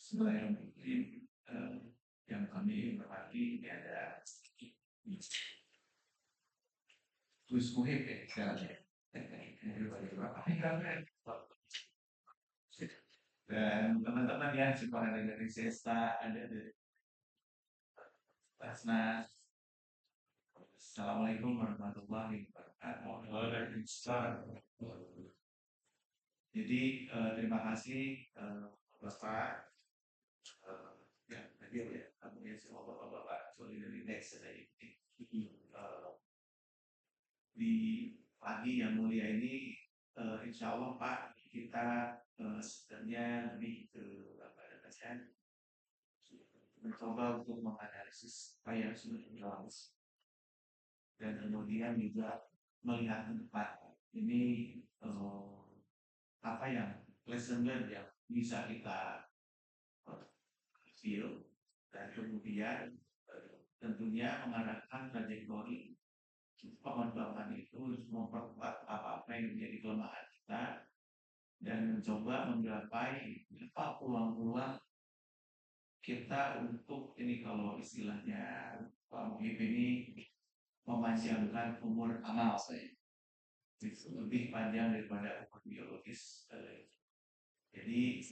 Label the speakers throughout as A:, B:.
A: Selain mungkin yang kami hormati ini ada Gus Muhib ya, sekarang dan teman-teman yang sekolah dari Sesta ada di Basnas. Assalamualaikum warahmatullahi wabarakatuh. Waalaikumsalam. Jadi terima kasih Bapak ya hadir ya, kemudian semua bapak-bapak solidaritas di pagi yang mulia ini, insya Allah Pak kita sebenarnya lebih ke apa namanya mencoba untuk menganalisis apa yang sudah berlalu dan kemudian juga melihat ke depan ini apa yang lesson learned yang bisa kita feel dan kemudian tentunya mengarahkan trajektori pengembangan itu memperkuat apa-apa yang menjadi kelemahan kita dan mencoba menggapai apa peluang-peluang kita untuk ini kalau istilahnya Pak Muhib ini memanjangkan umur amal saya itu lebih panjang daripada umur biologis. Jadi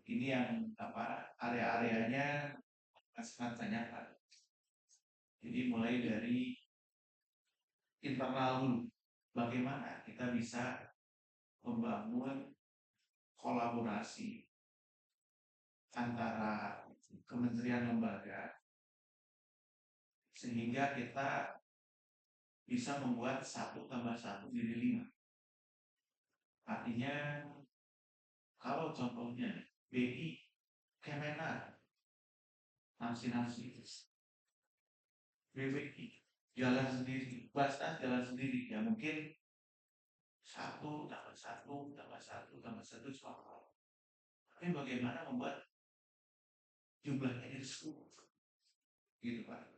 A: ini yang apa area-areanya sangat banyak Pak. Jadi mulai dari internal dulu, bagaimana kita bisa membangun kolaborasi antara kementerian lembaga sehingga kita bisa membuat 1+1 jadi 5. Artinya kalau contohnya BI, Kemenak, nasi BWI jalan sendiri, Basnas jalan sendiri, ya mungkin 1+1+1+1+1 cuma. Tapi bagaimana membuat jumlahnya jadi 10, gitu Pak.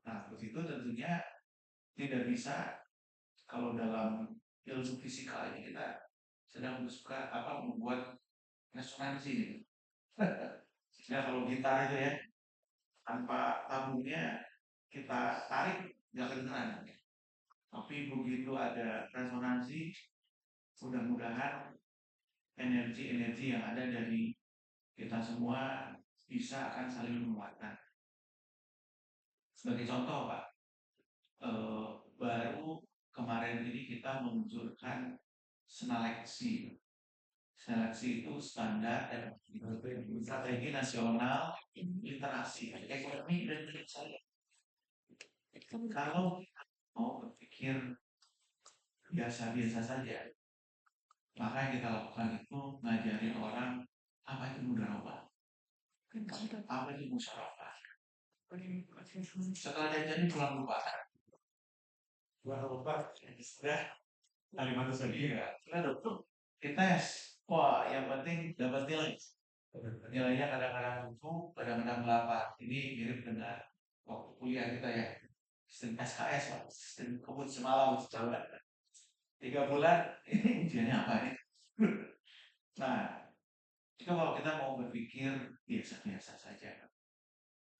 A: Nah, begitu tentunya tidak bisa kalau dalam ilmu fisika ini kita sedang suka apa membuat resonansi gitu. Sehingga kalau gitar itu ya tanpa tabungnya kita tarik nggak kedengeran. Tapi begitu ada resonansi, mudah-mudahan energi-energi yang ada dari kita semua bisa akan saling menguatkan. Sebagai contoh Pak, baru kemarin ini kita meluncurkan Snaleksi. Seleksi itu standar dan strategi nasional literasi ekonomi dan saya. Kalau mau berpikir biasa-biasa saja, maka yang kita lakukan itu ngajarin orang apa itu mudharabah, apa itu musyawarah. Setelah diajarin pulang lupa. Sudah kalimat tadi ya. Dites. Wah, yang penting dapat nilai. Nilainya kadang-kadang 7, kadang-kadang 8. Ini mirip dengan waktu kuliah kita ya. Sistem SKS, Pak. Sistem kebut semalam coba. 3 bulan, ini ujiannya apa nih? Nah, itu kalau kita mau berpikir biasa-biasa saja.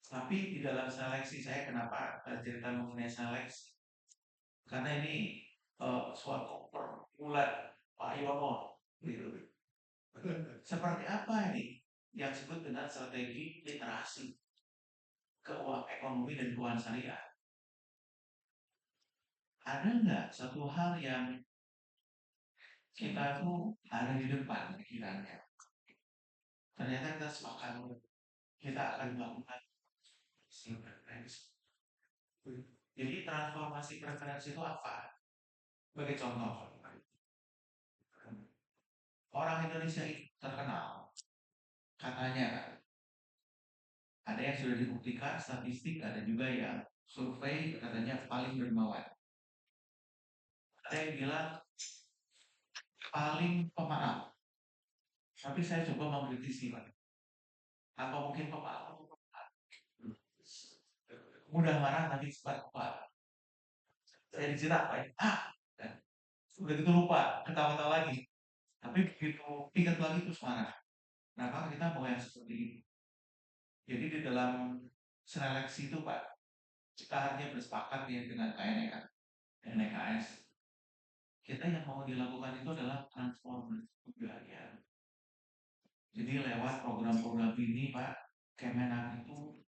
A: Tapi di dalam seleksi saya kenapa cerita mengenai seleksi? Karena ini suatu pergulan Pak Yono gitu. Seperti apa ini yang disebut dengan strategi literasi keuangan ekonomi dan keuangan syariah? Ada nggak satu hal yang kita tuh ada di depan pikirannya? Ternyata kita sepakat kita akan melakukan preferensi. Jadi transformasi preferensi itu apa? Sebagai contoh, orang Indonesia itu terkenal katanya ada yang sudah dibuktikan statistik, ada juga yang survei katanya paling dermawan. Ada yang bilang paling pemaaf. Tapi saya coba mengkritisi Pak. Apa mungkin pemaaf? Mudah marah tapi cepat lupa. Saya dicetak Pak. Udah gitu lupa, ketawa-tawa lagi. Tapi begitu ingat lagi terus marah. Kenapa kita mau yang seperti ini? Jadi di dalam seleksi itu Pak, kita hanya bersepakat ya dengan KNEK dan NKS. Kita yang mau dilakukan itu adalah transformasi budaya. Jadi lewat program-program ini Pak, Kemenak itu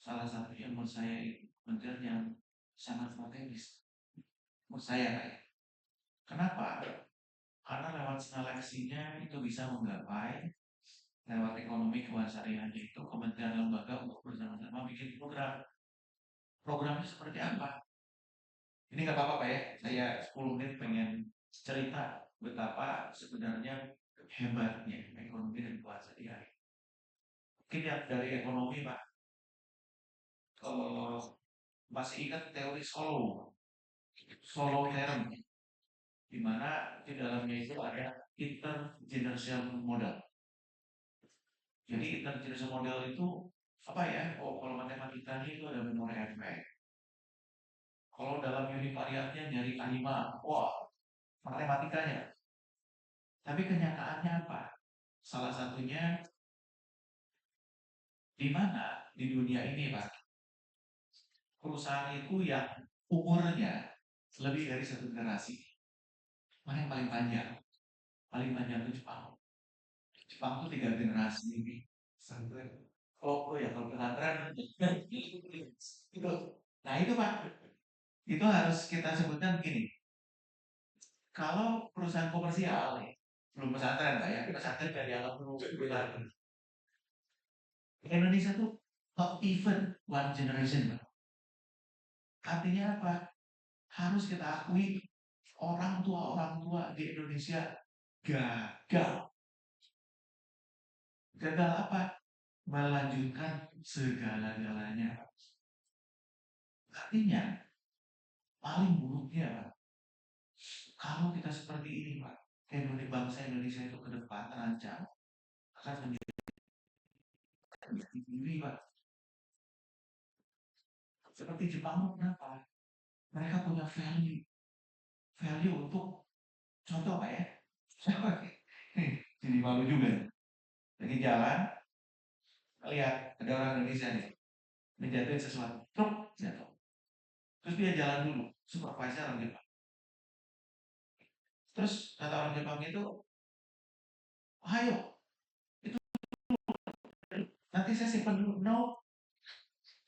A: salah satu yang menurut saya kementerian yang sangat strategis. Menurut saya Pak ya. Kenapa? Karena lewat seleksinya itu bisa menggapai lewat ekonomi kewasariannya itu kementerian lembaga untuk bersama-sama bikin program. Programnya seperti apa? Ini nggak apa-apa Pak ya, saya 10 menit pengen cerita betapa sebenarnya hebatnya ekonomi dan kewasarian. Mungkin yang dari ekonomi Pak, kalau masih ingat teori Solo Theorem, di mana di dalamnya itu ada intergenerational model. Jadi intergenerational model itu apa ya? Oh, kalau matematikanya itu ada memori efek. Kalau dalam univariatnya nyari anima, wah, matematikanya. Tapi kenyataannya apa? Salah satunya di mana di dunia ini, Pak, perusahaan itu yang umurnya lebih dari satu generasi. Mana yang paling panjang? Paling panjang itu Jepang. Jepang itu 3 generasi ini. Pesantren. Oh, ya kalau pesantren itu. Nah itu Pak, itu harus kita sebutkan begini. Kalau perusahaan komersial nih, belum pesantren Pak ya, pesantren dari anggap dulu bulan. Indonesia tuh not even one generation Pak. Artinya apa? Harus kita akui orang tua di Indonesia gagal. Gagal apa? Melanjutkan segala-galanya. Artinya, paling buruknya Pak, kalau kita seperti ini Pak, Indonesia bangsa Indonesia itu ke depan terancam akan menjadi diri Pak. Seperti Jepang kenapa? Mereka punya value untuk contoh Pak ya. Jadi malu juga. Lagi jalan, lihat ada orang Indonesia nih, menjatuhin sesuatu, truk jatuh. Terus dia jalan dulu, supervisor orang Jepang. Terus kata orang Jepang itu, ayo, itu nanti saya simpan dulu. No,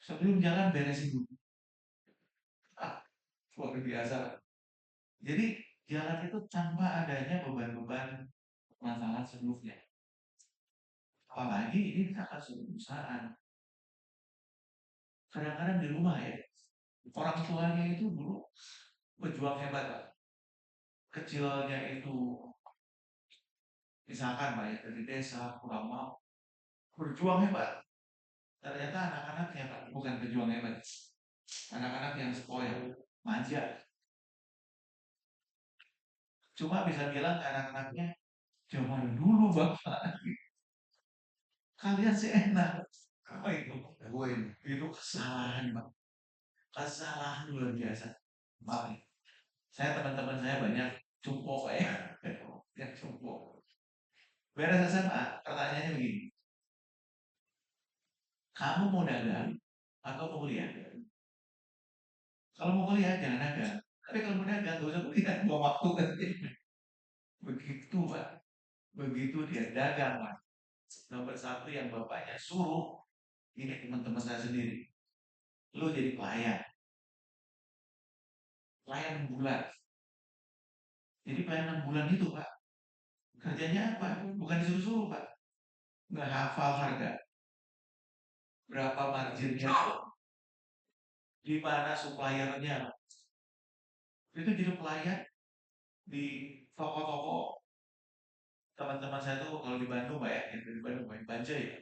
A: sebelum jalan beresin dulu. Ah, luar biasa. Jadi jalan itu tanpa adanya beban-beban masalah sebelumnya. Apalagi ini kakak perusahaan. Kadang-kadang di rumah ya, orang tuanya itu dulu berjuang hebat Pak. Kecilnya itu misalkan Pak ya, dari desa kurang mau berjuang hebat. Ternyata anak-anaknya Pak bukan berjuang hebat. Anak-anak yang spoil, manja. Cuma bisa bilang ke anak-anaknya, zaman dulu Bapak, kalian sih enak. Apa itu? Itu kesalahan Pak. Kesalahan luar biasa. Maaf. Saya teman-teman saya banyak cumpuk ya. Yang cumpuk. Beres SMA, pertanyaannya begini. Kamu mau dagang atau mau kuliah? Kalau mau kuliah jangan dagang. Tapi kalau mau dagang gak usah kuliah, buang waktu kan. Begitu Pak. Begitu dia dagang Pak. Nomor satu yang bapaknya suruh, ini teman-teman saya sendiri. Lu jadi pelayan. Pelayan bulan. Jadi pelayan 6 bulan itu Pak. Kerjanya apa? Bukan disuruh-suruh Pak. Nggak hafal harga. Berapa marginnya. Di mana suppliernya. Itu jadi pelayan di toko-toko. Teman-teman saya tuh kalau di Bandung Pak ya, yang di Bandung Pak, Banja ya.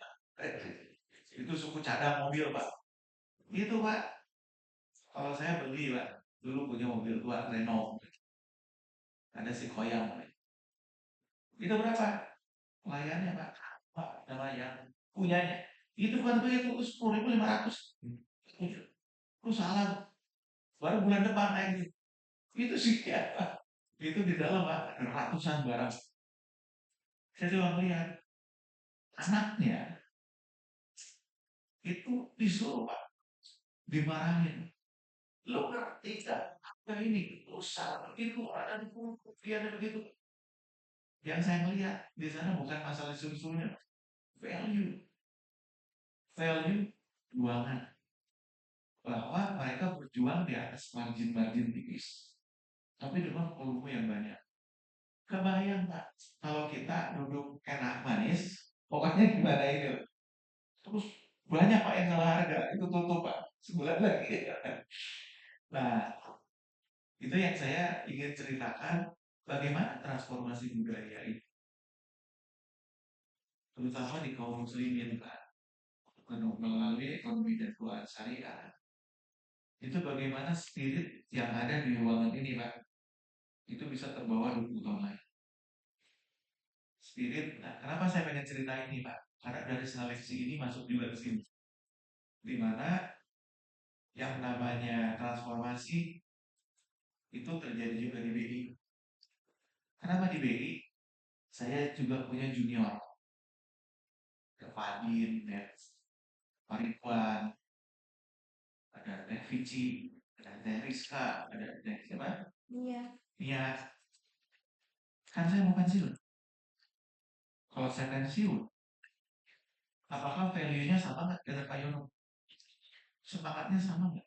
A: Itu suku cadang mobil Pak. Itu Pak. Kalau saya beli Pak, dulu punya mobil tua Renault. Ada si Koyang Pak. Itu berapa? Pelayannya Pak. Pak, nama yang punyanya. Itu bukan tuh itu 10.500. Lu salah. Baru bulan depan naik. Itu sih ya Pak. Itu di dalam Pak, ada ratusan barang. Saya cuma melihat. anaknya itu disuruh Pak, dimarahin. Lo ngerti gak? Apa ini? Usaha begitu, ada di buku, ada begitu. Yang saya melihat di sana bukan masalah susunya, value, value juangan. Bahwa mereka berjuang di atas margin-margin tipis. Tapi dengan volume yang banyak. Kebayang Pak, kalau kita duduk enak manis, pokoknya gimana ini? Terus banyak Pak yang salah harga, itu tutup Pak, sebulan lagi. Nah, itu yang saya ingin ceritakan, bagaimana transformasi budaya ini, terutama di kaum muslimin Pak, melalui ekonomi dan keuangan syariah. Itu bagaimana spirit yang ada di ruangan ini Pak, itu bisa terbawa 20 tahun lagi. Spirit, nah kenapa saya pengen cerita ini Pak? Karena dari seleksi ini masuk juga ke sini. Di mana yang namanya transformasi itu terjadi juga di BI. Kenapa di BI? Saya juga punya junior, ada Fadin, ya, Pak Ridwan, ada Teh Vici, ada Teh Rizka, ada Teh siapa? Iya. Iya. Kan saya mau pensiun. Kalau saya pensiun, apakah value-nya sama nggak dengan Pak Yono? Semangatnya sama nggak?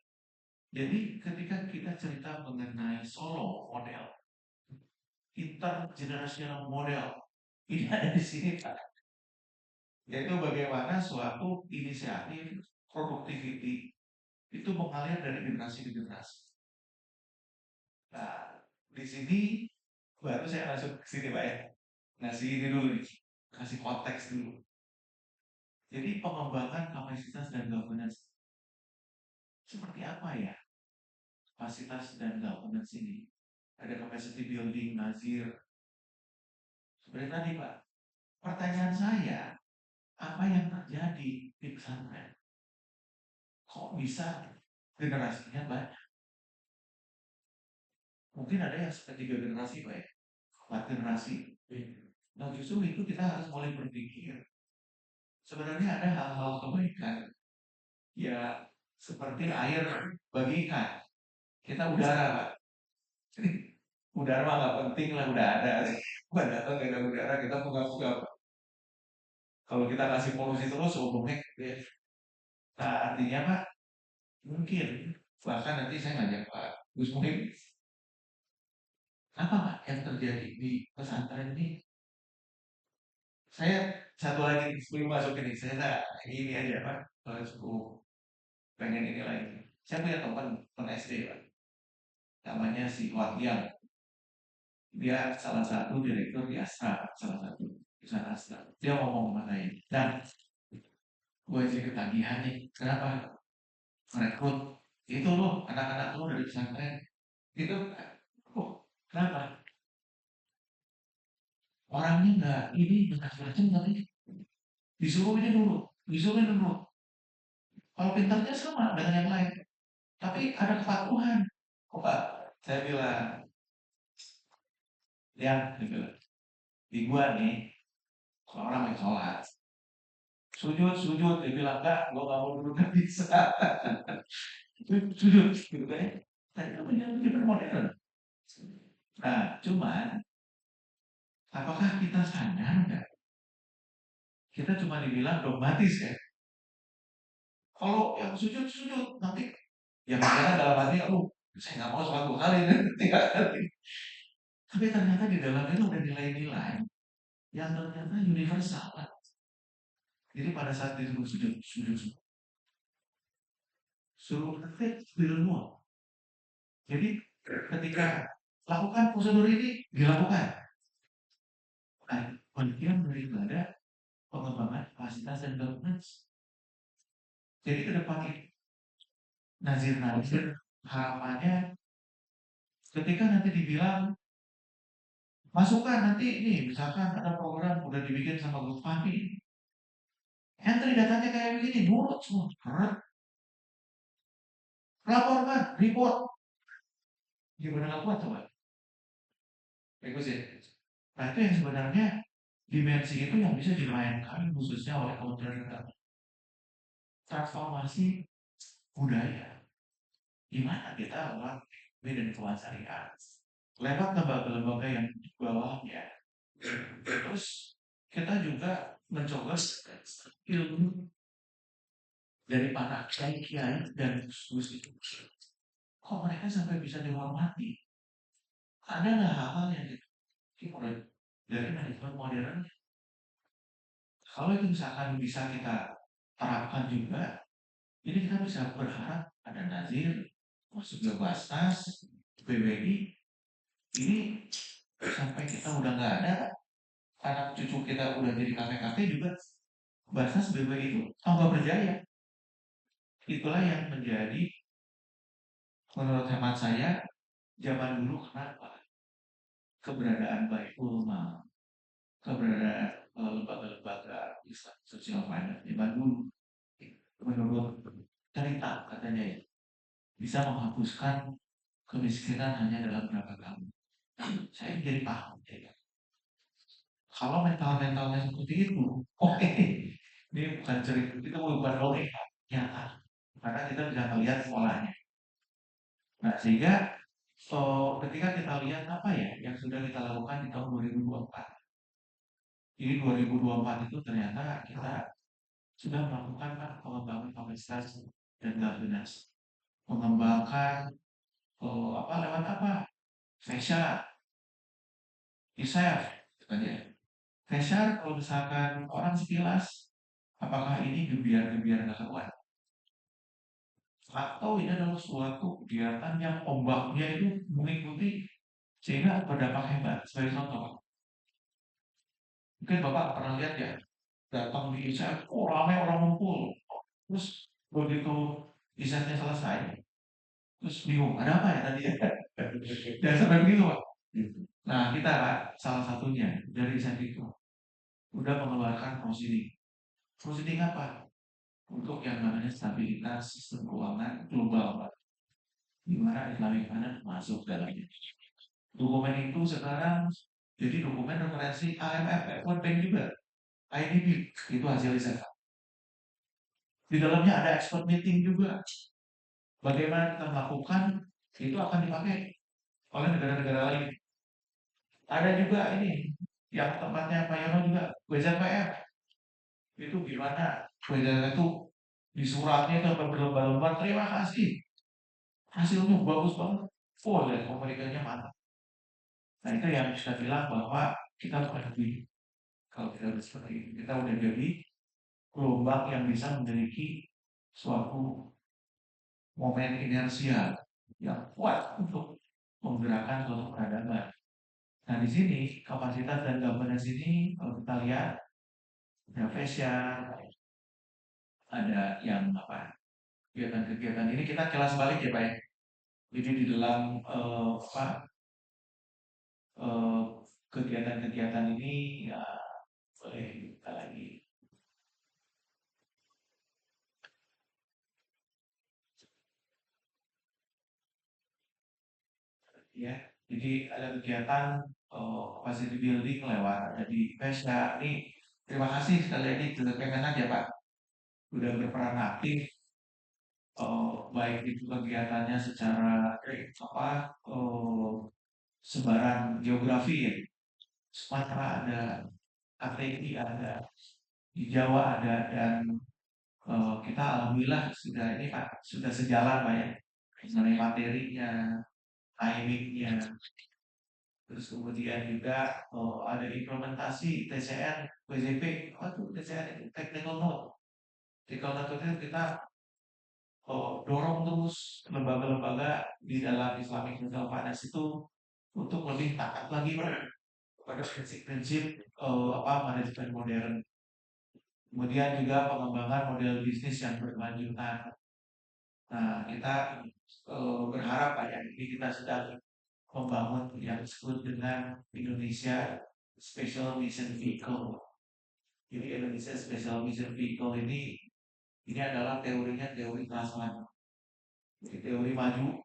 A: Jadi ketika kita cerita mengenai Solo model, intergenerational model, ini ada di sini Pak. Yaitu bagaimana suatu inisiatif productivity itu mengalir dari generasi ke generasi. Nah, di sini baru saya langsung ke sini Pak ya. Ngasih ini dulu nih, kasih konteks dulu. Jadi pengembangan kapasitas dan governance seperti apa ya? Kapasitas dan governance ini. Ada capacity building, Nazir. Seperti tadi Pak, pertanyaan saya, apa yang terjadi di pesantren? Kok bisa generasinya banyak? Mungkin ada yang seperti 3 generasi Pak ya, 4 generasi. Nah justru itu kita harus mulai berpikir. Sebenarnya ada hal-hal kebaikan. Ya seperti air bagi ikan. Kita udara Pak. Udara mah nggak penting lah, udah ada. Padahal nggak ada udara kita punggah-punggah. Kalau kita kasih polusi terus, umumnya ya. Nah artinya Pak, mungkin bahkan nanti saya ngajak Pak Gus Muhim, apa Pak yang terjadi di pesantren ini? Saya satu lagi sebelum masuk ini, saya ini aja Pak, kalau cukup pengen ini lagi. Saya punya teman SD Pak, namanya si Watiang. Dia salah satu direktur di Astra, salah satu perusahaan Astra. Dia ngomong mengenai, dan gue jadi ketagihan nih, kenapa merekrut itu loh, anak-anak lo dari pesantren itu, oh, kenapa orangnya nggak ini macam-macam, tapi disuruh ini dulu, disuruh ini dulu. Kalau pintarnya sama dengan yang lain, tapi ada kepatuhan. Oh Pak, saya bilang, ya, saya bilang, di gua nih, kalau orang yang sholat, sujud, dia bilang, enggak, gua gak mau duduk, gak bisa. Sujud, gitu kan ya. Tadi kan menjadi modern. Nah, cuman, apakah kita sadar nggak? Kita cuma dibilang dogmatis ya. Kalau yang sujud, nanti yang kadang dalam hati, saya nggak mau sholat 2 kali, 3 kali. Tapi ternyata di dalamnya itu ada nilai-nilai yang ternyata universal. Jadi pada saat disuruh sujud, suruh praktek ilmu. Jadi ketika lakukan prosedur ini dilakukan. Nah, bagian daripada pengembangan kapasitas dan governance. Jadi ke depan ini nazir harapannya ketika nanti dibilang masukkan nanti ini misalkan ada program udah dibikin sama Gus Fahmi, entry datanya kayak begini, nurut semua, laporkan, report, gimana lakukan coba? Bagus ya. Nah itu yang sebenarnya dimensi itu yang bisa dimainkan khususnya oleh Kementerian Agama. Transformasi budaya. Gimana kita lewat dan kewasaria lewat lembaga-lembaga yang di bawahnya. Terus kita juga mencoba ilmu dari para kiai dan gus itu. Kok mereka sampai bisa dihormati? Ada nggak hal-hal yang dari manajemen modern? Kalau itu misalkan bisa kita terapkan juga, jadi kita bisa berharap ada nazir, masuk ke Basnas, BWI, ini sampai kita udah nggak ada, anak cucu kita udah jadi kakek-kakek juga, Basnas BWI itu tambah berjaya. Itulah yang menjadi menurut hemat saya zaman dulu kenapa keberadaan Baikul Mal, keberadaan lembaga-lembaga Islam sosial finance zaman dulu menurut cerita katanya ya bisa menghapuskan kemiskinan hanya dalam berapa tahun. Saya jadi paham ya. Kalau mentalnya seperti itu, oke, ini bukan cerita, itu bukan dongeng, nyata. Karena kita bisa melihat polanya. Nah, sehingga ketika kita lihat apa ya yang sudah kita lakukan di tahun 2024. Jadi 2024 itu ternyata kita sudah melakukan pengembangan kapasitas dan governance. Mengembangkan apa lewat apa? Fashion, research, katanya. Fashion kalau misalkan orang sekilas, apakah ini gebiar-gebiar kawan? Atau ini adalah suatu kegiatan yang ombaknya itu mengikuti sehingga berdampak hebat. Sebagai contoh, mungkin Bapak pernah lihat ya, datang di ISAF, oh ramai orang ngumpul. Terus begitu ISAF-nya selesai, terus bingung, ada apa ya tadi ya? Dan sampai begitu Pak. Nah kita Pak, salah satunya dari ISAF itu, udah mengeluarkan prosedur. Prosedur apa? Untuk yang namanya stabilitas sistem keuangan global Pak. Di mana Islamic Finance masuk dalamnya. Dokumen itu sekarang jadi dokumen referensi IMF, World Bank juga, IDB, itu hasil riset. Di dalamnya ada expert meeting juga. Bagaimana kita melakukan, itu akan dipakai oleh negara-negara lain. Ada juga ini, yang tempatnya Pak Yono juga, WZPR. Itu gimana? WZPR itu di suratnya itu berlembar-lembar, terima kasih. Hasilnya bagus banget. Oh, dan komunikasinya mantap. Nah itu yang kita bilang bahwa kita bukan lebih. Kalau kita udah seperti itu, kita udah jadi gelombang yang bisa memiliki suatu momen inersial yang kuat untuk menggerakkan suatu peradaban. Nah di sini kapasitas dan governance ini kalau kita lihat ada fashion, ada yang apa kegiatan-kegiatan ini kita kelas balik ya Pak ya. Jadi di dalam eh, kegiatan-kegiatan ini ya boleh kita lagi ya. Jadi ada kegiatan capacity building lewat jadi PESDA. Ini terima kasih sekali lagi ke Kemenak ya Pak, sudah berperan aktif baik itu kegiatannya secara apa sebaran geografi ya. Sumatera ada, ATI ada, di Jawa ada dan kita alhamdulillah sudah ini Pak sudah sejalan Pak ya mengenai materinya, timingnya, terus kemudian juga ada implementasi TCN, WZP, apa tuh TCN itu technical note. Technical note itu kita dorong terus lembaga-lembaga di dalam Islamic Capital Finance itu untuk lebih taat lagi pada prinsip-prinsip apa manajemen modern. Kemudian juga pengembangan model bisnis yang berkelanjutan. Nah, kita berharap Pak ya, ini kita sedang membangun yang disebut dengan Indonesia Special Mission Vehicle. Jadi Indonesia Special Mission Vehicle ini adalah teorinya teori transformasi. Jadi teori maju,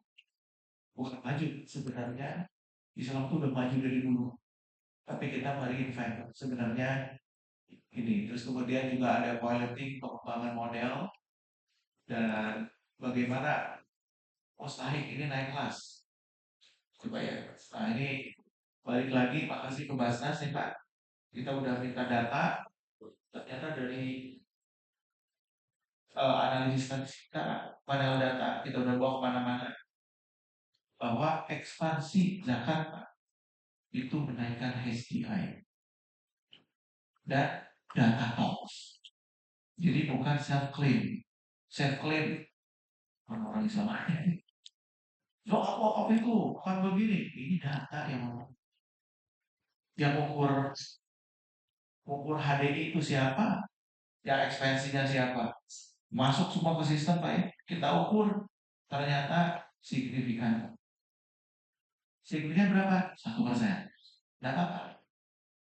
A: bukan maju sebenarnya Islam itu udah maju dari dulu. tapi kita mereinvent sebenarnya ini. Terus kemudian juga ada piloting pengembangan model dan bagaimana mustahik ini naik kelas. Coba ya. Nah ini balik lagi makasih ke Basnas nih Pak. Kita udah minta data, ternyata dari analisis statistika panel data kita udah bawa kemana-mana bahwa ekspansi Jakarta itu menaikkan HDI dan data talks. Jadi bukan self claim. Self claim orang-orang Islam aja. So apa itu bukan begini. Ini data yang ukur HDI itu siapa, yang ekspansinya siapa. Masuk semua ke sistem Pak ya. Kita ukur ternyata signifikan. Signifikan berapa? 1%. Tidak apa-apa.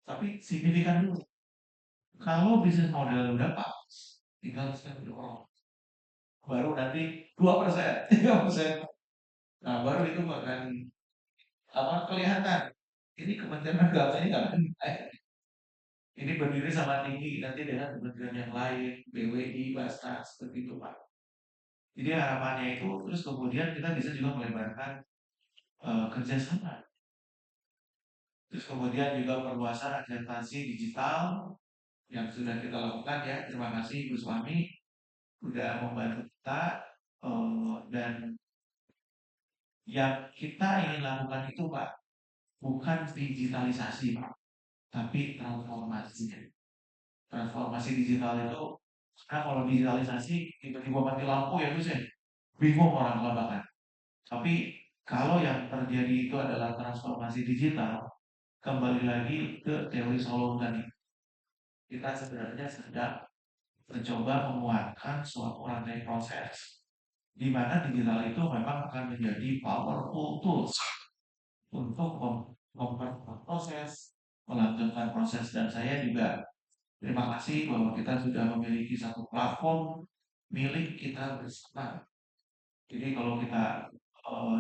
A: Tapi signifikan dulu. Kalau bisnis model udah pas, tinggal step dorong. Baru nanti 2%, 3%. Nah, baru itu akan kelihatan. Ini Kementerian Agama ini nggak akan ini berdiri sama tinggi nanti dengan kementerian yang lain, BWI, Basnas, seperti itu Pak. Jadi harapannya itu terus kemudian kita bisa juga melebarkan kerjasama. Terus kemudian juga perluasan adaptasi digital yang sudah kita lakukan ya. Terima kasih Bu Suami sudah membantu kita dan yang kita ingin lakukan itu Pak bukan digitalisasi Pak, tapi transformasi. Transformasi digital itu sekarang kalau digitalisasi tiba-tiba mati lampu ya Gus ya, bingung orang kelabakan. Tapi kalau yang terjadi itu adalah transformasi digital, kembali lagi ke teori Solow tadi. Kita sebenarnya sedang mencoba menguatkan suatu rantai proses di mana digital itu memang akan menjadi powerful tools untuk mempercepat proses, melanggengkan proses dan saya juga terima kasih bahwa kita sudah memiliki satu platform milik kita bersama. Jadi kalau kita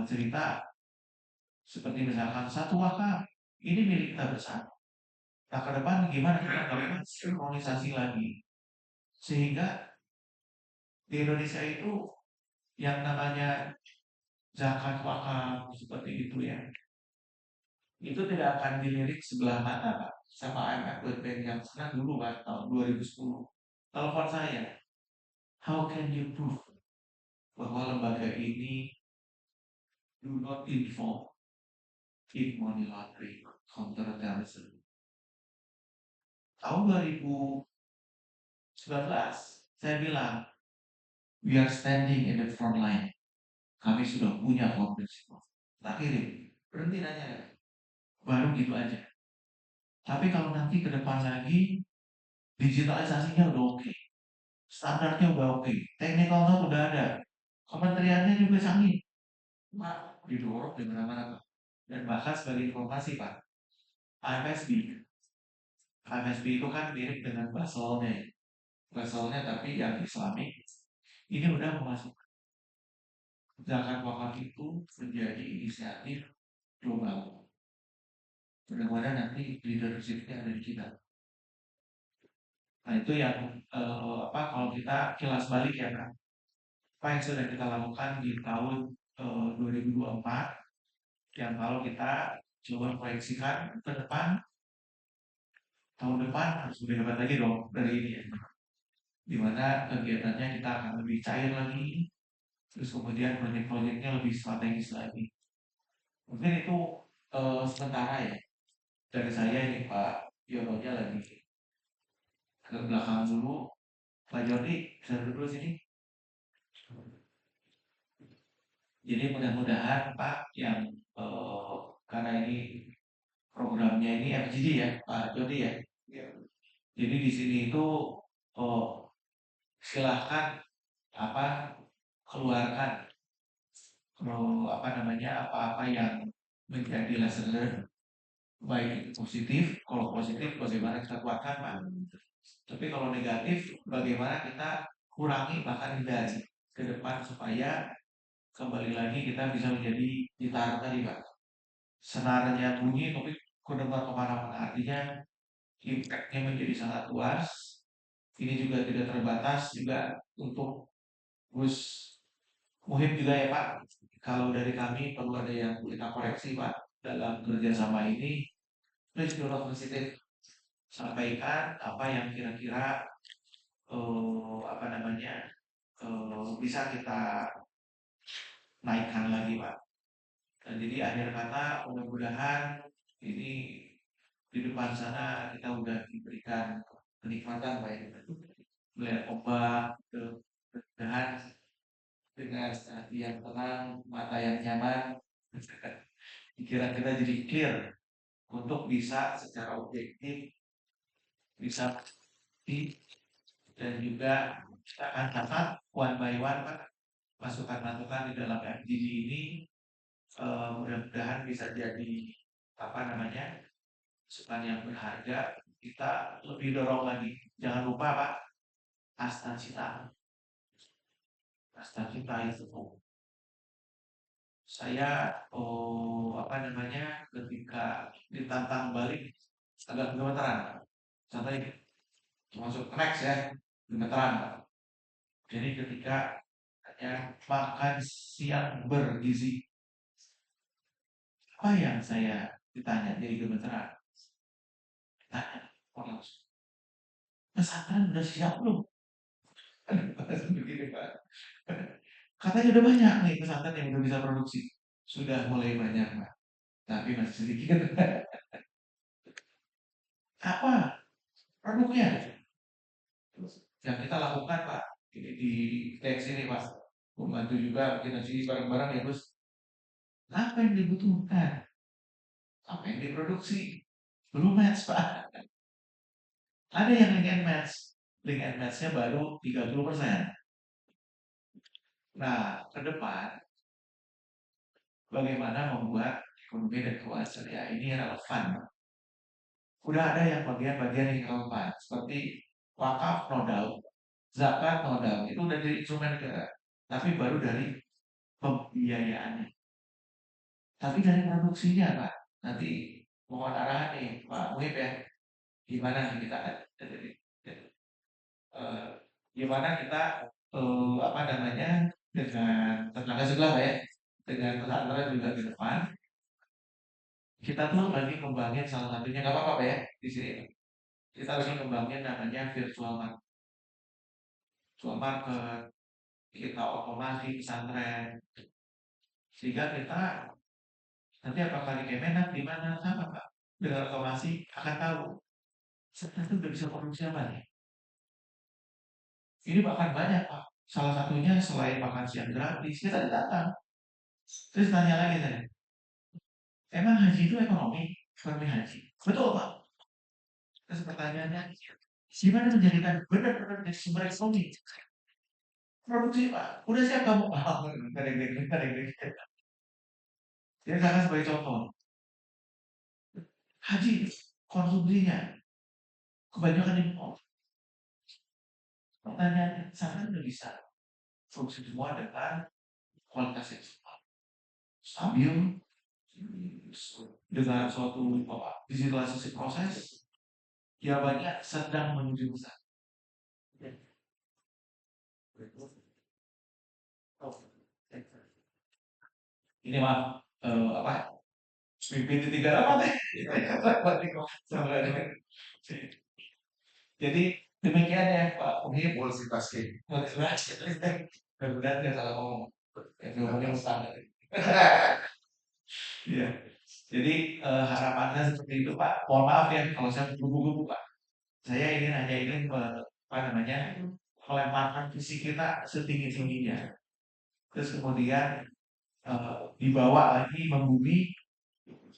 A: cerita seperti misalkan satu wakaf ini milik kita bersama. Nah ke depan gimana kita melakukan sinkronisasi lagi sehingga di Indonesia itu yang namanya zakat wakaf seperti itu ya itu tidak akan dilirik sebelah mata Pak sama IMF World Bank yang pernah dulu Pak tahun 2010 telepon saya, how can you prove bahwa lembaga ini do not involve in money laundering counter terrorism. Tahun 2019 saya bilang we are standing in the front line. Kami sudah punya komprehensif. Tak kirim, berhenti nanya. Baru gitu aja. Tapi kalau nanti ke depan lagi, digitalisasinya udah oke. Standarnya udah oke. Teknikalnya udah ada. Kementeriannya juga canggih. Pak, didorong di mana-mana Pak. Dan bahkan sebagai informasi Pak, AFSB. AFSB itu kan mirip dengan Baselnya. Baselnya tapi yang Islami. Ini udah memasukkan zakat wakaf itu menjadi inisiatif global. Mudah-mudahan nanti leadership-nya ada di kita. Nah itu yang kalau kita kilas balik ya kan, apa yang sudah kita lakukan di tahun 2024, yang kalau kita coba proyeksikan ke depan, tahun depan harus lebih hebat lagi dong dari ini ya. Dimana kegiatannya kita akan lebih cair lagi, terus kemudian proyek-proyeknya lebih strategis lagi. Mungkin itu sementara ya dari saya ini Pak Yononya lagi ke belakang dulu. Pak Jody bisa duduk sini. Jadi mudah-mudahan Pak yang karena ini programnya ini FGD ya Pak Jody ya. Iya. Jadi di sini itu silahkan keluarkan apa-apa yang menjadi lesson learned baik itu positif, kalau positif bagaimana kita kuatkan Pak. Tapi kalau negatif bagaimana kita kurangi bahkan hindari ke depan supaya kembali lagi kita bisa menjadi gitar tadi Pak. Senarnya bunyi tapi menebar kemana-mana. Artinya impact-nya menjadi sangat luas. Ini juga tidak terbatas juga untuk Gus Muhib juga ya Pak. Kalau dari kami perlu ada yang kita koreksi Pak dalam kerjasama ini. Please do not hesitate, sampaikan apa yang kira-kira apa namanya bisa kita naikkan lagi Pak. Dan jadi akhir kata mudah-mudahan ini di depan sana kita udah diberikan kenikmatan Pak ya. Melihat ombak, mudah-mudahan dengan hati yang tenang, mata yang nyaman, pikiran kita jadi clear untuk bisa secara objektif bisa di dan juga kita akan catat one by one Pak masukan-masukan di dalam FGD ini mudah-mudahan bisa jadi apa namanya masukan yang berharga. Kita lebih dorong lagi, jangan lupa Pak, asta cita itu saya apa namanya ketika ditantang balik agak gemeteran. Contohnya termasuk next ya, gemeteran Pak. Jadi ketika hanya makan siang bergizi, apa yang saya ditanya jadi gemeteran? Tanya orang pesantren udah siap belum? Begini Pak. Katanya udah banyak nih pesantren yang udah bisa produksi. Sudah mulai banyak Pak, tapi masih sedikit. Apa produknya? Yang kita lakukan Pak di teks ini Pak, membantu juga kita sih barang-barang ya Gus. Apa yang dibutuhkan? Apa yang diproduksi? Belum match Pak. Ada yang link and match-nya baru 30%. Nah, ke depan bagaimana membuat ekonomi dan keuangan syariah ini relevan? Udah ada yang bagian-bagian yang relevan seperti wakaf nodal, zakat nodal itu udah jadi instrumen negara, tapi baru dari pembiayaannya. Tapi dari produksinya Pak, nanti mohon arahan nih Pak Muhib ya, gimana nih kita eh, gimana kita apa namanya dengan tenaga sebelah ya, dengan pesantren juga di depan kita tuh lagi kembangin salah satunya nggak apa-apa ya di sini kita lagi kembangin namanya virtual market, kita otomasi pesantren sehingga kita nanti apakah di Kemenak di mana sama Pak dengan otomasi akan tahu pesantren itu udah bisa produksi apa nih. Ini bahkan banyak Pak, salah satunya selain makan siang gratis kita datang terus tanya lagi saya, emang haji itu ekonomi haji betul Pak. Terus pertanyaannya, gimana menjadikan benar-benar dari sumber ekonomi? Produksi Pak, udah siap kamu? Kadang-kadang. Jadi misalkan sebagai contoh, haji konsumsinya kebanyakan impor. Pertanyaannya, sana udah bisa produksi semua dengan kualitas yang stabil, dengan suatu digitalisasi proses, ya banyak sedang menuju besar. Ini mah apa? Mimpi di tiga rapat Jadi demikian ya Pak Muhib. Multitasking. Mudah-mudahan nggak salah ngomong. Yang ngomongnya utang. Iya. Jadi harapannya seperti itu Pak. Mohon maaf ya kalau saya bergugu-gugu Pak. Saya ingin hanya ingin apa namanya melemparkan visi kita setinggi-tingginya. Terus kemudian dibawa lagi membumi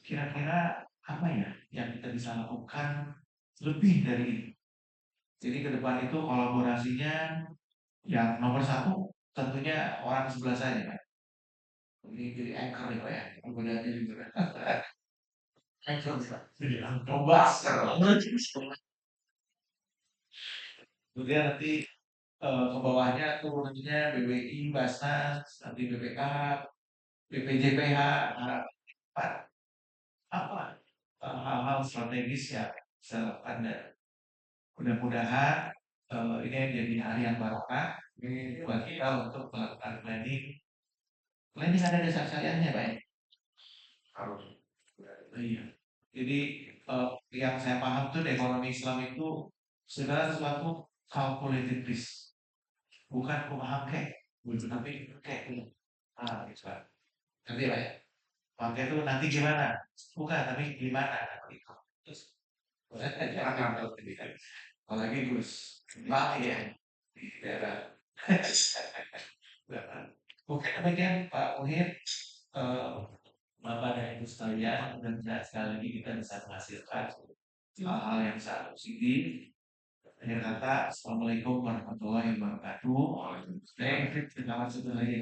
A: kira-kira apa ya yang kita bisa lakukan lebih dari ini. Jadi ke depan itu kolaborasinya yang nomor satu tentunya orang sebelah saya Pak. Ini jadi anchor ya Pak ya. Kemudiannya juga. Anchor Pak. Pembasker. Kemudian nanti ke bawahnya turunnya BBI, Basnas, nanti BPK, BPJPH, apa? hal-hal strategis yang bisa dilakukan dan mudah-mudahan ini menjadi hari yang barokah buat kita untuk melakukan planning. Planning ada dasar syariahnya, Pak ya? Harus. Iya. Jadi yang saya paham tuh di ekonomi Islam itu segala sesuatu calculated risk, bukan paham kayak, tapi kayak gitu Pak. Nanti Pak ya. Pakai itu nanti gimana? Bukan, tapi gimana? Gitu. Terus jangan ngambil pendidikan. Apalagi Gus, Bang ya di daerah. Mungkin demikian Pak Muhir. eh, Bapak dan Ibu sekalian, mudah-mudahan sekali lagi kita bisa menghasilkan hal-hal yang sangat positif. Akhir kata, Assalamualaikum warahmatullahi wabarakatuh. Terima kasih lagi.